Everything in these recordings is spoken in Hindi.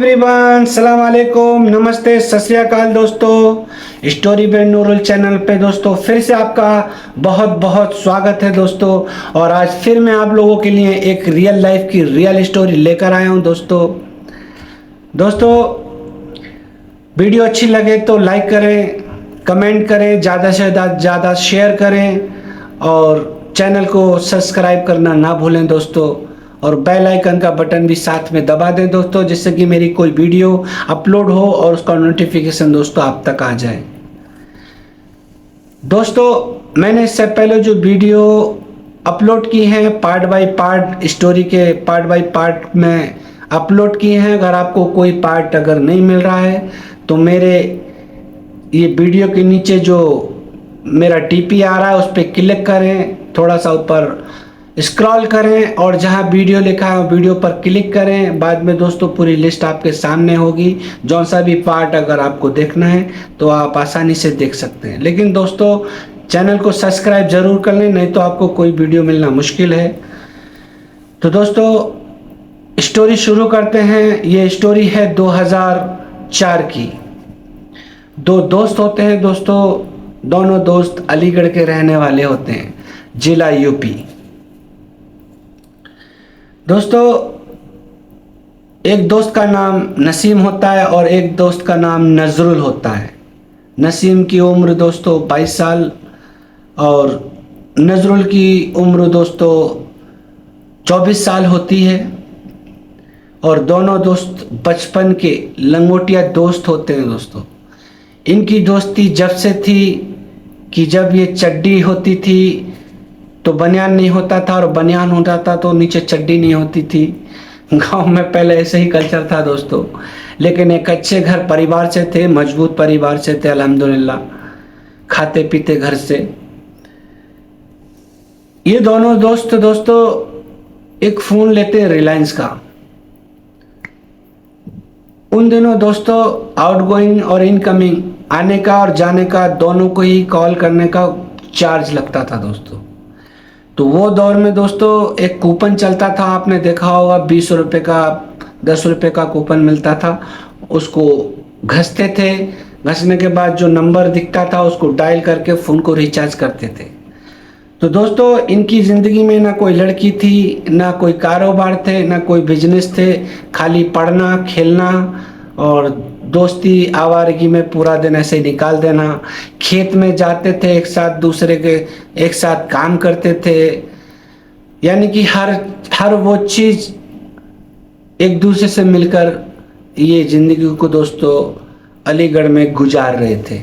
एवरीवन, सलाम वालेकुम, नमस्ते, सत श्री अकाल दोस्तों। स्टोरी बाय नूरुल चैनल पे दोस्तों फिर से आपका बहुत बहुत स्वागत है दोस्तों। और आज फिर मैं आप लोगों के लिए एक रियल लाइफ की रियल स्टोरी लेकर आया हूं दोस्तों। वीडियो अच्छी लगे तो लाइक करें, कमेंट करें, ज़्यादा से ज़्यादा शेयर करें और चैनल को सब्सक्राइब करना ना भूलें दोस्तों। और बेल आइकन का बटन भी साथ में दबा दें दोस्तों, जिससे कि मेरी कोई वीडियो अपलोड हो और उसका नोटिफिकेशन दोस्तों आप तक आ जाए। दोस्तों मैंने इससे पहले जो वीडियो अपलोड की हैं पार्ट बाय पार्ट, स्टोरी के पार्ट बाय पार्ट में अपलोड किए हैं। अगर आपको कोई पार्ट अगर नहीं मिल रहा है तो मेरे ये वीडियो के नीचे जो मेरा टीपी आ रहा है उस पर क्लिक करें, थोड़ा सा ऊपर स्क्रॉल करें और जहां वीडियो लिखा है वीडियो पर क्लिक करें। बाद में दोस्तों पूरी लिस्ट आपके सामने होगी। जौन सा भी पार्ट अगर आपको देखना है तो आप आसानी से देख सकते हैं। लेकिन दोस्तों चैनल को सब्सक्राइब जरूर कर लें, नहीं तो आपको कोई वीडियो मिलना मुश्किल है। तो दोस्तों स्टोरी शुरू करते हैं। ये स्टोरी है 2004 की। दो दोस्त होते हैं दोस्तों, दोनों दोस्त अलीगढ़ के रहने वाले होते हैं, जिला यूपी। दोस्तों एक दोस्त का नाम नसीम होता है और एक दोस्त का नाम नजरुल होता है। नसीम की उम्र दोस्तों 22 साल और नजरुल की उम्र दोस्तों 24 साल होती है। और दोनों दोस्त बचपन के लंगोटिया दोस्त होते हैं दोस्तों। इनकी दोस्ती जब से थी कि जब ये चड्डी होती थी तो बनियान नहीं होता था और बनियान होता था तो नीचे चड्डी नहीं होती थी। गांव में पहले ऐसे ही कल्चर था दोस्तों। लेकिन एक अच्छे घर परिवार से थे, मजबूत परिवार से थे अल्हम्दुलिल्लाह, खाते पीते घर से। ये दोनों दोस्त दोस्तों एक फ़ोन लेते हैं रिलायंस का। उन दिनों दोस्तों आउटगोइंग और इनकमिंग, आने का और जाने का, दोनों को ही कॉल करने का चार्ज लगता था दोस्तों। तो वो दौर में दोस्तों एक कूपन चलता था, आपने देखा होगा, 20 रुपये का 10 रुपये का कूपन मिलता था। उसको घसते थे, घसने के बाद जो नंबर दिखता था उसको डायल करके फ़ोन को रिचार्ज करते थे। तो दोस्तों इनकी ज़िंदगी में ना कोई लड़की थी, ना कोई कारोबार थे, ना कोई बिजनेस थे, खाली पढ़ना, खेलना और दोस्ती आवारगी में पूरा दिन ऐसे निकाल देना। खेत में जाते थे एक साथ, दूसरे के एक साथ काम करते थे, यानी कि हर वो चीज़ एक दूसरे से मिलकर ये ज़िंदगी को दोस्तों अलीगढ़ में गुजार रहे थे।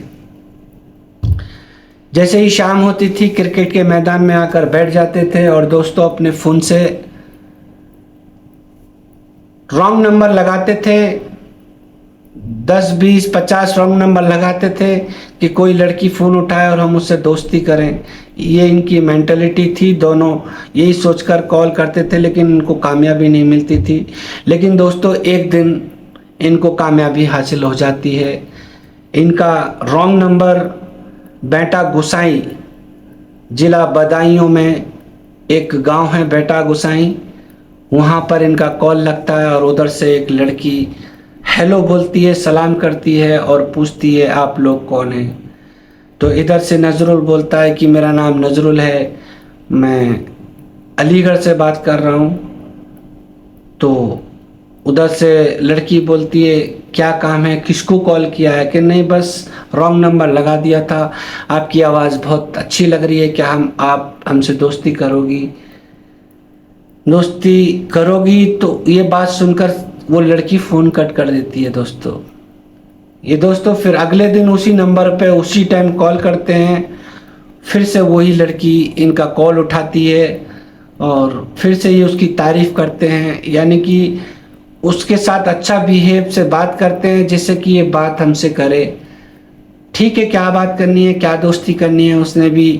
जैसे ही शाम होती थी क्रिकेट के मैदान में आकर बैठ जाते थे और दोस्तों अपने फ़ोन से रॉन्ग नंबर लगाते थे। 10, 20, 50 रॉन्ग नंबर लगाते थे कि कोई लड़की फ़ोन उठाए और हम उससे दोस्ती करें। ये इनकी मेंटलिटी थी। दोनों यही सोचकर कॉल करते थे, लेकिन इनको कामयाबी नहीं मिलती थी। लेकिन दोस्तों एक दिन इनको कामयाबी हासिल हो जाती है। इनका रॉन्ग नंबर बेटा गुसाई, जिला बदायूं में एक गांव है बेटा गुसाई, वहाँ पर इनका कॉल लगता है और उधर से एक लड़की हेलो बोलती है, सलाम करती है और पूछती है आप लोग कौन हैं। तो इधर से नजरुल बोलता है कि मेरा नाम नजरुल है, मैं अलीगढ़ से बात कर रहा हूँ। तो उधर से लड़की बोलती है क्या काम है, किसको कॉल किया है, कि नहीं बस रॉन्ग नंबर लगा दिया था, आपकी आवाज़ बहुत अच्छी लग रही है, क्या आप हमसे दोस्ती करोगी। तो ये बात सुनकर वो लड़की फ़ोन कट कर देती है दोस्तों। ये दोस्तों फिर अगले दिन उसी नंबर पे उसी टाइम कॉल करते हैं। फिर से वही लड़की इनका कॉल उठाती है और फिर से ये उसकी तारीफ़ करते हैं, यानी कि उसके साथ अच्छा बिहेव से बात करते हैं जिससे कि ये बात हमसे करे। ठीक है, क्या बात करनी है, क्या दोस्ती करनी है, उसने भी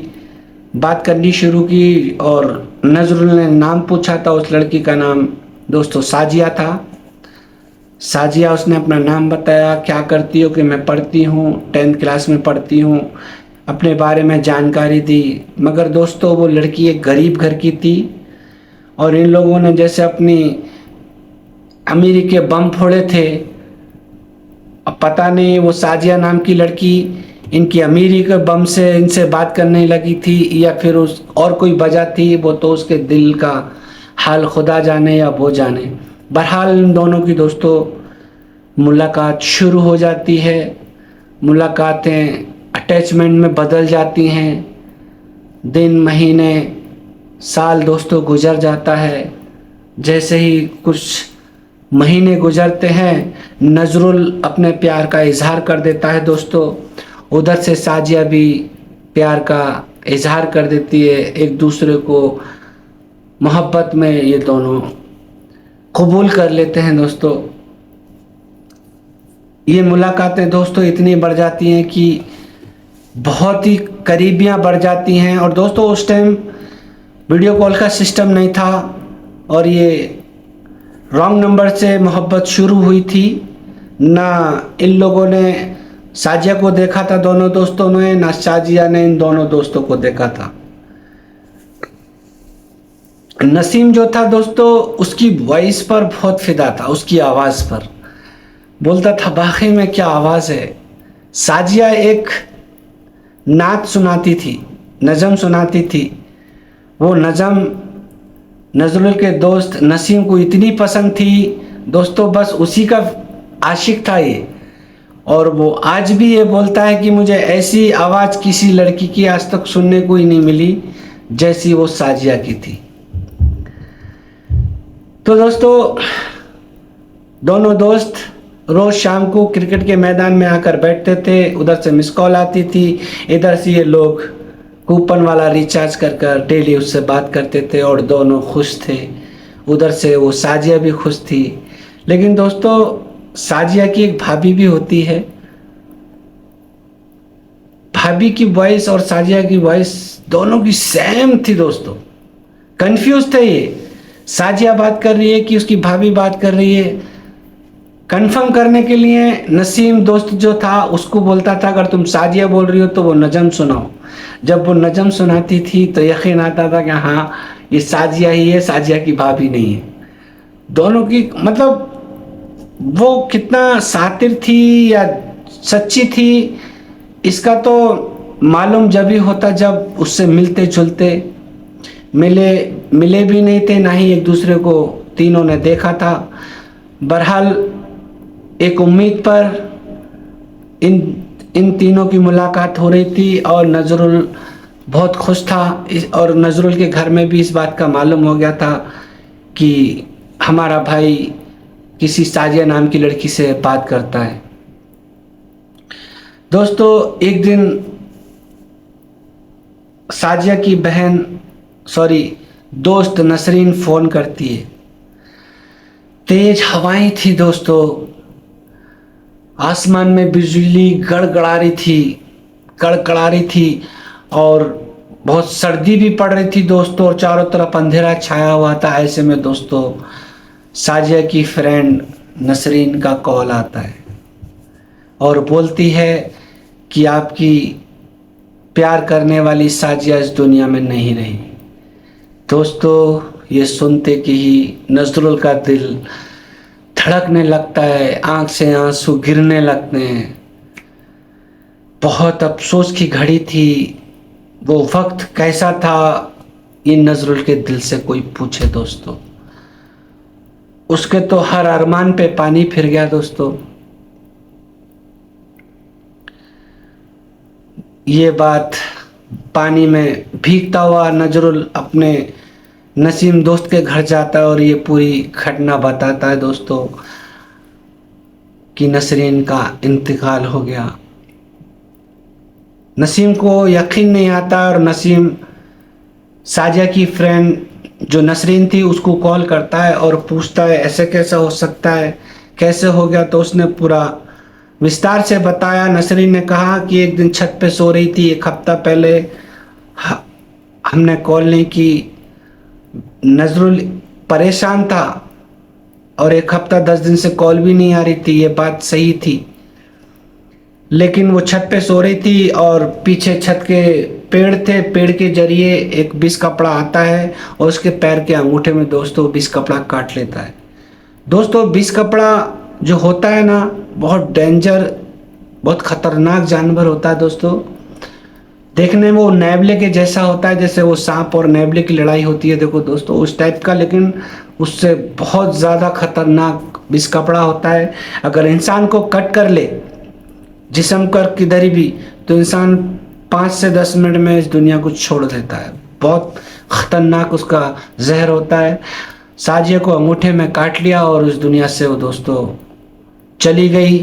बात करनी शुरू की। और नजरुल ने नाम पूछा था, उस लड़की का नाम दोस्तों साजिया था। साजिया उसने अपना नाम बताया, क्या करती हो, कि मैं पढ़ती हूँ, 10th क्लास में पढ़ती हूँ, अपने बारे में जानकारी दी। मगर दोस्तों वो लड़की एक गरीब घर की थी और इन लोगों ने जैसे अपनी अमीरी के बम फोड़े थे। अब पता नहीं वो साजिया नाम की लड़की इनकी अमीरी के बम से इनसे बात करने लगी थी या फिर उस और कोई वजह थी, वो तो उसके दिल का हाल खुदा जाने या वो जाने। बहरहाल इन दोनों की दोस्तों मुलाकात शुरू हो जाती है। मुलाकातें अटैचमेंट में बदल जाती हैं। दिन महीने साल दोस्तों गुजर जाता है। जैसे ही कुछ महीने गुजरते हैं, नजरुल अपने प्यार का इजहार कर देता है दोस्तों। उधर से साजिया भी प्यार का इजहार कर देती है। एक दूसरे को मोहब्बत में ये दोनों कबूल कर लेते हैं दोस्तों। ये मुलाकातें दोस्तों इतनी बढ़ जाती हैं कि बहुत ही करीबियाँ बढ़ जाती हैं। और दोस्तों उस टाइम वीडियो कॉल का सिस्टम नहीं था और ये रॉन्ग नंबर से मोहब्बत शुरू हुई थी। ना इन लोगों ने साजिया को देखा था दोनों दोस्तों ने, ना साजिया ने इन दोनों दोस्तों को देखा था। नसीम जो था दोस्तों उसकी वॉइस पर बहुत फिदा था, उसकी आवाज़ पर। बोलता था वाकई में क्या आवाज़ है। साजिया एक नात सुनाती थी, नज़म सुनाती थी। वो नज़म नजरुल के दोस्त नसीम को इतनी पसंद थी दोस्तों, बस उसी का आशिक था ये। और वो आज भी ये बोलता है कि मुझे ऐसी आवाज़ किसी लड़की की आज तक सुनने को ही नहीं मिली जैसी वो साजिया की थी। तो दोस्तों दोनों दोस्त रोज़ शाम को क्रिकेट के मैदान में आकर बैठते थे। उधर से मिस कॉल आती थी, इधर से ये लोग कूपन वाला रिचार्ज कर कर डेली उससे बात करते थे और दोनों खुश थे। उधर से वो साजिया भी खुश थी। लेकिन दोस्तों साजिया की एक भाभी भी होती है। भाभी की वॉइस और साजिया की वॉइस दोनों की सेम थी दोस्तों। कंफ्यूज थे ये, साजिया बात कर रही है कि उसकी भाभी बात कर रही है। कंफर्म करने के लिए नसीम दोस्त जो था उसको बोलता था अगर तुम साजिया बोल रही हो तो वो नज़म सुनाओ। जब वो नज़म सुनाती थी तो यकीन आता था कि हाँ ये साजिया ही है, साजिया की भाभी नहीं है। दोनों की मतलब वो कितना सातिर थी या सच्ची थी इसका तो मालूम जब ही होता जब उससे मिलते जुलते। मिले भी नहीं थे, ना ही एक दूसरे को तीनों ने देखा था। बहरहाल एक उम्मीद पर इन तीनों की मुलाकात हो रही थी और नजरुल बहुत खुश था। और नजरुल के घर में भी इस बात का मालूम हो गया था कि हमारा भाई किसी साजिया नाम की लड़की से बात करता है। दोस्तों एक दिन साजिया की दोस्त नसरीन फ़ोन करती है। तेज हवाएं थी दोस्तों, आसमान में बिजली कड़कड़ा रही थी और बहुत सर्दी भी पड़ रही थी दोस्तों और चारों तरफ अंधेरा छाया हुआ था। ऐसे में दोस्तों साजिया की फ्रेंड नसरीन का कॉल आता है और बोलती है कि आपकी प्यार करने वाली साजिया इस दुनिया में नहीं रही। दोस्तों ये सुनते कि ही नजरुल का दिल धड़कने लगता है, आंख से आंसू गिरने लगते हैं। बहुत अफसोस की घड़ी थी। वो वक्त कैसा था ये नजरुल के दिल से कोई पूछे दोस्तों। उसके तो हर अरमान पे पानी फिर गया दोस्तों। ये बात पानी में भीगता हुआ नजरुल अपने नसीम दोस्त के घर जाता है और ये पूरी घटना बताता है दोस्तों कि नसरीन का इंतकाल हो गया। नसीम को यकीन नहीं आता और नसीम साजिया की फ्रेंड जो नसरीन थी उसको कॉल करता है और पूछता है ऐसे कैसे हो सकता है, कैसे हो गया। तो उसने पूरा विस्तार से बताया। नसरीन ने कहा कि एक दिन छत पे सो रही थी, एक हफ्ता पहले हमने कॉल नहीं की। नजरुल परेशान था और एक हफ्ता 10 दिन से कॉल भी नहीं आ रही थी, ये बात सही थी। लेकिन वो छत पे सो रही थी और पीछे छत के पेड़ थे, पेड़ के जरिए एक बिस कपड़ा आता है और उसके पैर के अंगूठे में दोस्तों बिस कपड़ा काट लेता है। दोस्तों बिस कपड़ा जो होता है ना, बहुत डेंजर, बहुत खतरनाक जानवर होता है दोस्तों। देखने में वो नेवले के जैसा होता है, जैसे वो सांप और नेवले की लड़ाई होती है, देखो दोस्तों उस टाइप का, लेकिन उससे बहुत ज़्यादा खतरनाक विष कपड़ा होता है। अगर इंसान को कट कर ले जिस्म कर किधर भी, तो इंसान 5 से 10 मिनट में इस दुनिया को छोड़ देता है। बहुत खतरनाक उसका जहर होता है। साजिया को अंगूठे में काट लिया और उस दुनिया से वो दोस्तों चली गई,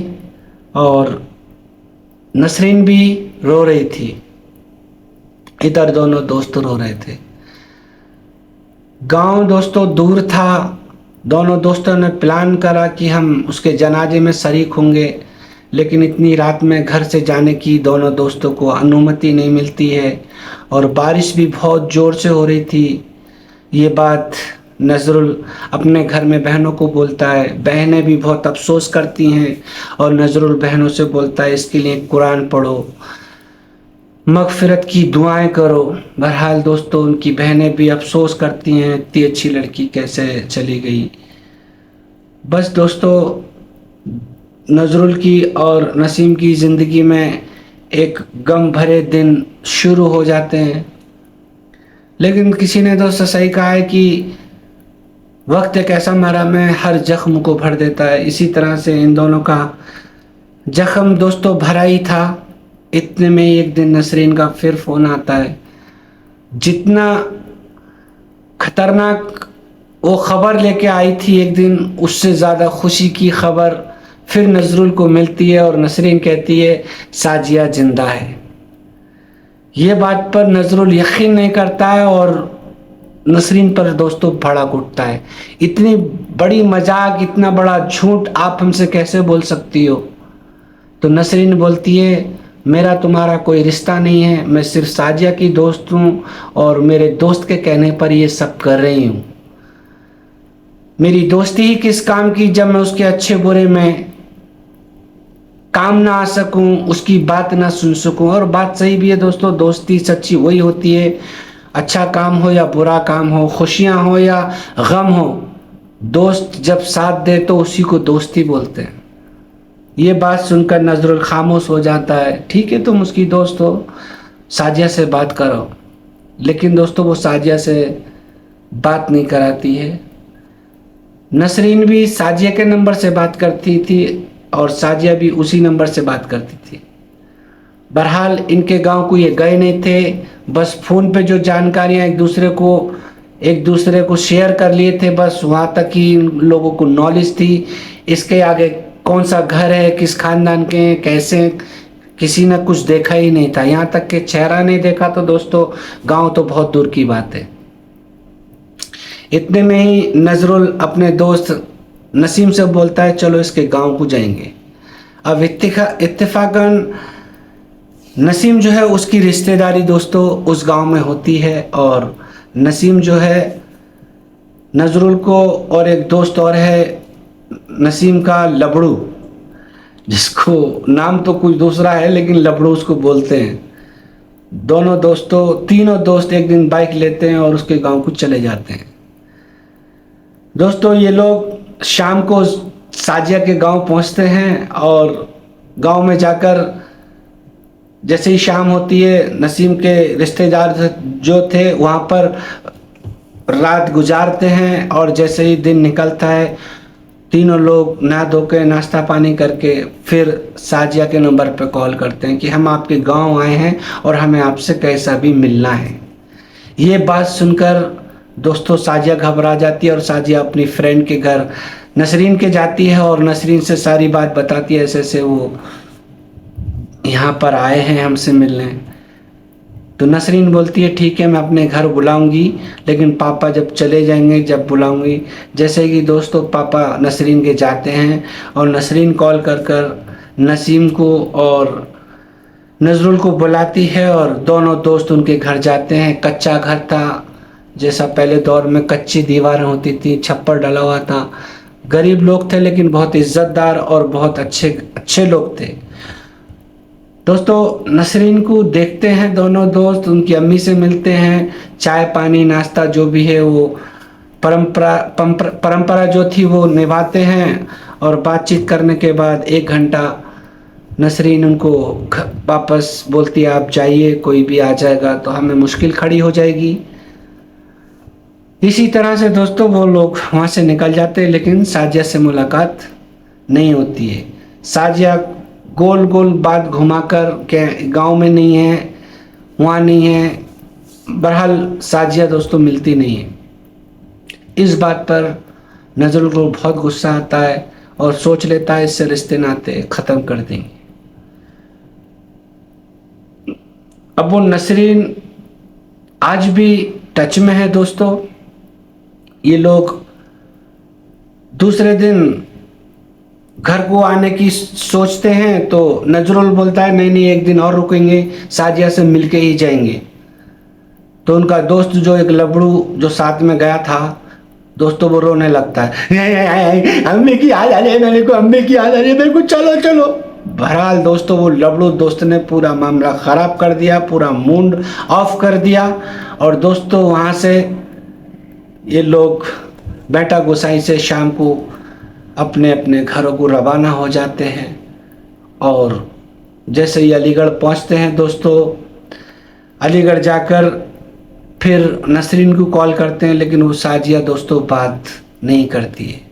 और नसरीन भी रो रही थी, इधर दोनों दोस्त रो रहे थे। गांव दोस्तों दूर था। दोनों दोस्तों ने प्लान करा कि हम उसके जनाजे में शरीक होंगे, लेकिन इतनी रात में घर से जाने की दोनों दोस्तों को अनुमति नहीं मिलती है, और बारिश भी बहुत ज़ोर से हो रही थी। ये बात नजरुल अपने घर में बहनों को बोलता है। बहनें भी बहुत अफसोस करती हैं, और नजरुल बहनों से बोलता है इसके लिए कुरान पढ़ो, मगफिरत की दुआएं करो। बहरहाल दोस्तों उनकी बहनें भी अफसोस करती हैं, इतनी अच्छी लड़की कैसे चली गई। बस दोस्तों नजरुल की और नसीम की ज़िंदगी में एक गम भरे दिन शुरू हो जाते हैं। लेकिन किसी ने दोस्तों सही कहा है कि वक्त एक ऐसा मरहम है, हर जख्म को भर देता है। इसी तरह से इन दोनों का जख्म दोस्तों भरा ही था। इतने में एक दिन नसरीन का फिर फ़ोन आता है। जितना खतरनाक वो खबर लेके आई थी एक दिन, उससे ज़्यादा खुशी की खबर फिर नजरुल को मिलती है, और नसरीन कहती है साजिया जिंदा है। ये बात पर नजरुल यकीन नहीं करता है, और नसरीन पर दोस्तों भड़क उठता है। इतनी बड़ी मजाक, इतना बड़ा झूठ आप हमसे कैसे बोल सकती हो? तो नसरीन बोलती है मेरा तुम्हारा कोई रिश्ता नहीं है, मैं सिर्फ साजिया की दोस्त हूँ, और मेरे दोस्त के कहने पर ये सब कर रही हूँ। मेरी दोस्ती ही किस काम की जब मैं उसके अच्छे बुरे में काम ना आ सकूं, उसकी बात ना सुन सकूं। और बात सही भी है दोस्तों, दोस्ती सच्ची वही होती है, अच्छा काम हो या बुरा काम हो, खुशियां हो या गम हो, दोस्त जब साथ दे तो उसी को दोस्ती बोलते हैं। ये बात सुनकर नजरुल खामोश हो जाता है। ठीक है तुम उसकी दोस्त हो, साजिया से बात करो। लेकिन दोस्तों वो साजिया से बात नहीं कराती है। नसरीन भी साजिया के नंबर से बात करती थी, और साजिया भी उसी नंबर से बात करती थी। बहरहाल इनके गांव को ये गए नहीं थे, बस फ़ोन पे जो जानकारियां एक दूसरे को शेयर कर लिए थे, बस वहाँ तक ही इन लोगों को नॉलेज थी। इसके आगे कौन सा घर है, किस खानदान के हैं, कैसे, किसी ने कुछ देखा ही नहीं था। यहाँ तक के चेहरा नहीं देखा तो दोस्तों गांव तो बहुत दूर की बात है। इतने में ही नजरुल अपने दोस्त नसीम से बोलता है चलो इसके गांव को जाएंगे। अब इत्तेफाकन नसीम जो है उसकी रिश्तेदारी दोस्तों उस गांव में होती है, और नसीम जो है नजरुल को, और एक दोस्त और है नसीम का लबड़ू, जिसको नाम तो कुछ दूसरा है लेकिन लबड़ू उसको बोलते हैं। तीनों दोस्त एक दिन बाइक लेते हैं और उसके गांव को चले जाते हैं। दोस्तों ये लोग शाम को साजिया के गांव पहुंचते हैं, और गांव में जाकर जैसे ही शाम होती है नसीम के रिश्तेदार जो थे वहाँ पर रात गुजारते हैं, और जैसे ही दिन निकलता है तीनों लोग नहा धो के नाश्ता पानी करके फिर साजिया के नंबर पर कॉल करते हैं कि हम आपके गांव आए हैं और हमें आपसे कैसा भी मिलना है। ये बात सुनकर दोस्तों साजिया घबरा जाती है, और साजिया अपनी फ्रेंड के घर नसरीन के जाती है, और नसरीन से सारी बात बताती है, ऐसे ऐसे वो यहाँ पर आए हैं हमसे मिलने। तो नसरीन बोलती है ठीक है मैं अपने घर बुलाऊंगी, लेकिन पापा जब चले जाएंगे जब बुलाऊंगी। जैसे कि दोस्तों पापा नसरीन के जाते हैं, और नसरीन कॉल कर कर नसीम को और नजरुल को बुलाती है, और दोनों दोस्त उनके घर जाते हैं। कच्चा घर था, जैसा पहले दौर में कच्ची दीवारें होती थी, छप्पर डला हुआ था। गरीब लोग थे लेकिन बहुत इज्जतदार और बहुत अच्छे लोग थे। दोस्तों नसरीन को देखते हैं दोनों दोस्त, उनकी अम्मी से मिलते हैं, चाय पानी नाश्ता जो भी है वो परंपरा जो थी वो निभाते हैं। और बातचीत करने के बाद 1 घंटा नसरीन उनको वापस बोलती है आप जाइए, कोई भी आ जाएगा तो हमें मुश्किल खड़ी हो जाएगी। इसी तरह से दोस्तों वो लोग वहाँ से निकल जाते हैं, लेकिन साजिया से मुलाकात नहीं होती है। साजिया गोल गोल बात घुमाकर के गांव में नहीं है, वहाँ नहीं है, बहरहाल साजिया दोस्तों मिलती नहीं है। इस बात पर नजरुल को बहुत गुस्सा आता है और सोच लेता है इससे रिश्ते नाते ख़त्म कर देंगे। अब वो नसरीन आज भी टच में है दोस्तों। ये लोग दूसरे दिन घर को आने की सोचते हैं तो नजरुल बोलता है नहीं नहीं, एक दिन और रुकेंगे, साजिया से मिलके ही जाएंगे। तो उनका दोस्त जो एक लबड़ू जो साथ में गया था दोस्तों, वो रोने लगता है, अम्मी की याद आ रही है मेरे को, अम्मी की याद आ रही है मेरे को, चलो चलो। बहरहाल दोस्तों वो लबड़ू दोस्त ने पूरा मामला ख़राब कर दिया, पूरा मूड ऑफ कर दिया। और दोस्तों वहाँ से ये लोग बेटा गोसाई से शाम को अपने अपने घरों को रवाना हो जाते हैं। और जैसे ही अलीगढ़ पहुंचते हैं दोस्तों, अलीगढ़ जाकर फिर नसरीन को कॉल करते हैं, लेकिन वो साजिया दोस्तों बात नहीं करती है।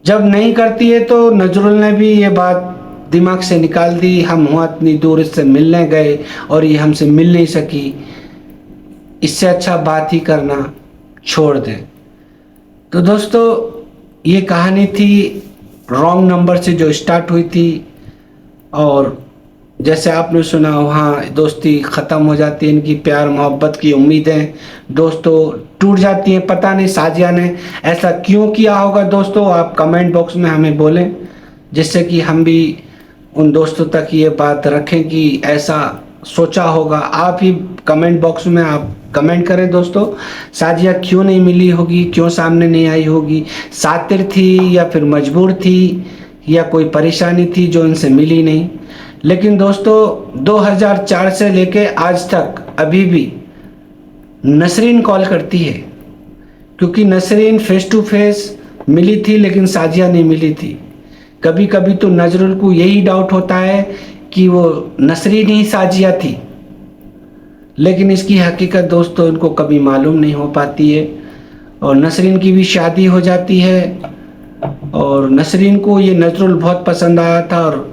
जब नहीं करती है तो नजरुल ने भी ये बात दिमाग से निकाल दी, हम वहाँ इतनी दूर इससे मिलने गए और ये हमसे मिल नहीं सकी, इससे अच्छा बात ही करना छोड़ दें। तो दोस्तों ये कहानी थी रॉन्ग नंबर से जो स्टार्ट हुई थी, और जैसे आपने सुना वहाँ दोस्ती ख़त्म हो जाती है, इनकी प्यार मोहब्बत की उम्मीदें दोस्तों टूट जाती हैं। पता नहीं साजिया ने ऐसा क्यों किया होगा दोस्तों, आप कमेंट बॉक्स में हमें बोलें, जिससे कि हम भी उन दोस्तों तक ये बात रखें कि ऐसा सोचा होगा। आप ही कमेंट बॉक्स में आप कमेंट करें दोस्तों, साजिया क्यों नहीं मिली होगी, क्यों सामने नहीं आई होगी, सातिर थी या फिर मजबूर थी या कोई परेशानी थी जो इनसे मिली नहीं। लेकिन दोस्तों 2004 से लेके आज तक अभी भी नसरीन कॉल करती है, क्योंकि नसरीन फेस टू फेस मिली थी लेकिन साजिया नहीं मिली थी। कभी कभी तो नजरुल को यही डाउट होता है कि वो नसरीन ही साजिया थी, लेकिन इसकी हकीकत दोस्तों इनको कभी मालूम नहीं हो पाती है। और नसरीन की भी शादी हो जाती है और नसरीन को ये नजरुल बहुत पसंद आया था, और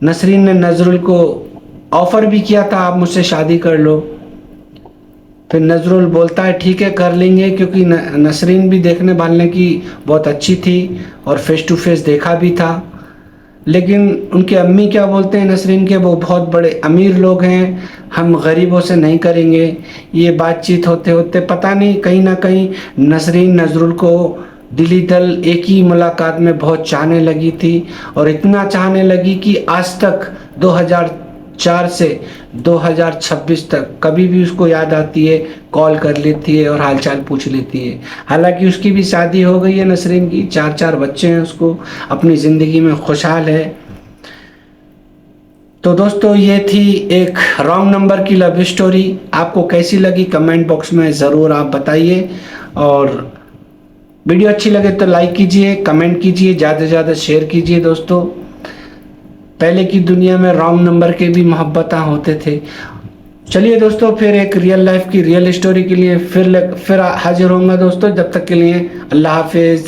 नसरीन ने नजरुल को ऑफ़र भी किया था आप मुझसे शादी कर लो। फिर नजरुल बोलता है ठीक है कर लेंगे, क्योंकि नसरीन भी देखने भालने की बहुत अच्छी थी और फेस टू फेस देखा भी था। लेकिन उनके अम्मी क्या बोलते हैं नसरीन के, वो बहुत बड़े अमीर लोग हैं, हम गरीबों से नहीं करेंगे। ये बातचीत होते होते पता नहीं कहीं ना कहीं नसरीन नजरुल को दिली दल एक ही मुलाकात में बहुत चाहने लगी थी, और इतना चाहने लगी कि आज तक 2004 से 2026 तक कभी भी उसको याद आती है कॉल कर लेती है और हालचाल पूछ लेती है। हालांकि उसकी भी शादी हो गई है नसरीन की, 4 बच्चे हैं उसको, अपनी ज़िंदगी में खुशहाल है। तो दोस्तों ये थी एक रॉन्ग नंबर की लव स्टोरी। आपको कैसी लगी कमेंट बॉक्स में ज़रूर आप बताइए, और वीडियो अच्छी लगे तो लाइक कीजिए, कमेंट कीजिए, ज़्यादा से ज़्यादा शेयर कीजिए दोस्तों। पहले की दुनिया में रॉन्ग नंबर के भी मोहब्बत होते थे। चलिए दोस्तों फिर एक रियल लाइफ की रियल स्टोरी के लिए फिर हाजिर होऊंगा दोस्तों। जब तक के लिए अल्लाह हाफिज़।